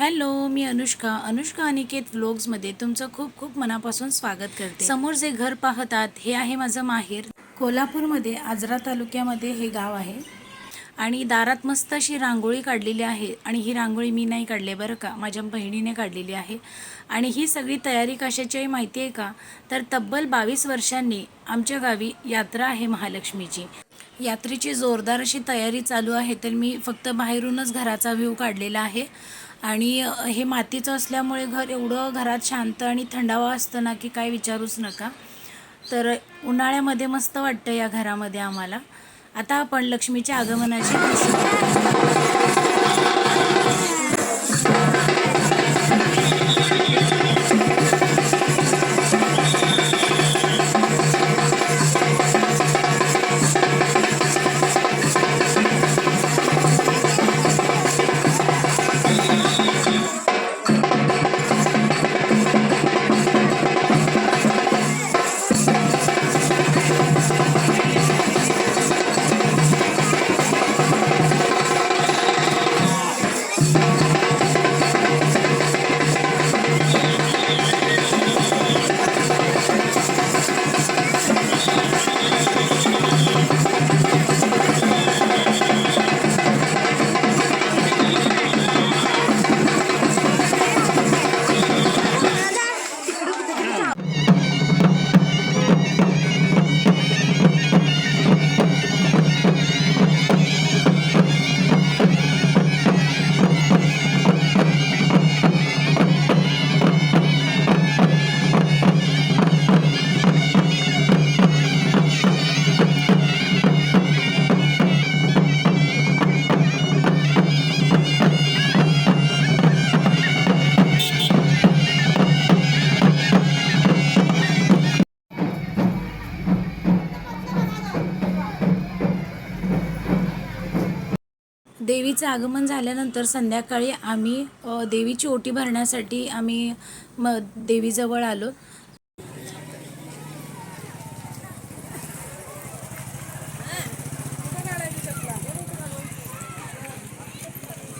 Hello, मी अनुष्का अनिकेत व्लॉग्समध्ये तुमचं खूप खूप मनापासून स्वागत करते। समोर जे घर पाहतात हे आहे माझं माहेर। कोल्हापूरमध्ये आजरा तालुक्यामध्ये हे गाव आहे आणि दारात मस्त अशी रांगोळी काढलेली आहे आणि ही रांगोळी मी नाही काढली बरं का, माझ्या बहिणीने काढलेली आहे। आणि ही सगळी तयारी कशाची आहे माहिती आहे का? तर तब्बल 22 वर्षांनी आमच्या गावी यात्रा आहे महालक्ष्मीची। यात्रेची जोरदार अशी तयारी चालू आहे, तर मी फक्त बाहेरूनच घराचा व्ह्यू काढलेला आहे। आणि हे मातीचं असल्यामुळे घर एवढं घरात शांत आणि थंडावा असतं ना की काय विचारूच नका। तर उन्हाळ्यामध्ये मस्त वाटतं या घरामध्ये आम्हाला। आता आपण लक्ष्मीच्या आगमनाची दृश्य देवीचं आगमन झाल्यानंतर संध्याकाळी आम्ही देवीची ओटी भरण्यासाठी आम्ही देवीजवळ आलो।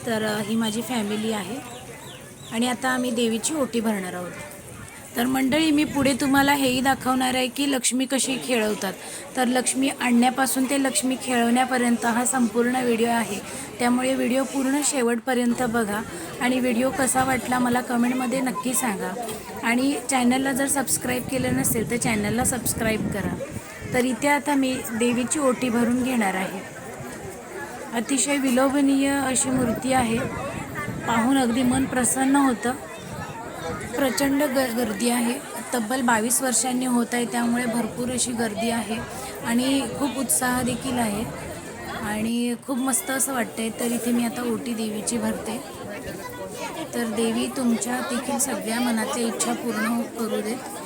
तर ही माझी फॅमिली आहे आणि आता आम्ही देवीची ओटी भरणार आहोत। तर मंडळी, मी पुढे तुम्हाला हेही दाखवणार आहे की लक्ष्मी कशी खेळवतात। तर लक्ष्मी आणण्यापासून ते लक्ष्मी खेळवण्यापर्यंत हा संपूर्ण व्हिडिओ आहे, त्यामुळे व्हिडिओ पूर्ण शेवटपर्यंत बघा आणि व्हिडिओ कसा वाटला मला कमेंटमध्ये नक्की सांगा। आणि चॅनलला जर सबस्क्राईब केलं नसेल तर चॅनलला सबस्क्राईब करा। तर इथे आता मी देवीची ओटी भरून घेणार आहे। अतिशय विलोभनीय अशी मूर्ती आहे, पाहून अगदी मन प्रसन्न होतं। प्रचंड गर्दी आहे, तब्बल 22 वर्षांनी होत आहे, त्यामुळे भरपूर अशी गर्दी आहे आणि खूप उत्साह देखील आहे आणि खूप मस्त असं वाटतंय। तर इथे मी आता ओटी देवीची भरते। तर देवी तुमच्या देखील सगळ्या मनातल्या इच्छा पूर्ण करू देत।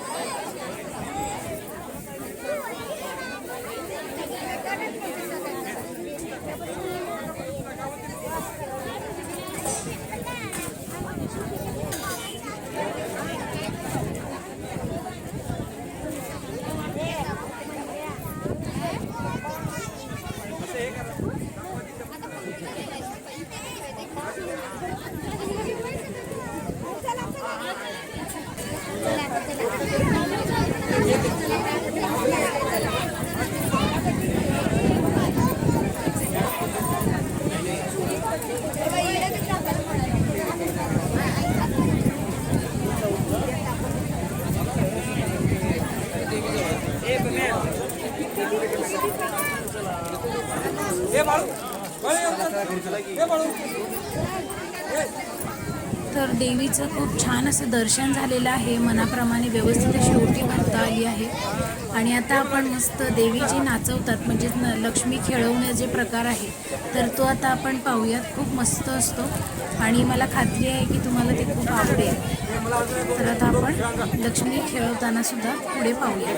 तर देवीचं खूप छान असं दर्शन झालेलं आहे, मनाप्रमाणे व्यवस्थित अशी ओटी भरता आली आहे। आणि आता आपण मस्त देवी जी नाचवतात म्हणजे लक्ष्मी खेळवणे जे प्रकार आहे, तर तो आता आपण पाहूयात। खूप मस्त असतो आणि मला खात्री आहे की तुम्हाला ते खूप आवडेल। तर आता आपण लक्ष्मी खेळवताना सुद्धा पुढे पाहूया।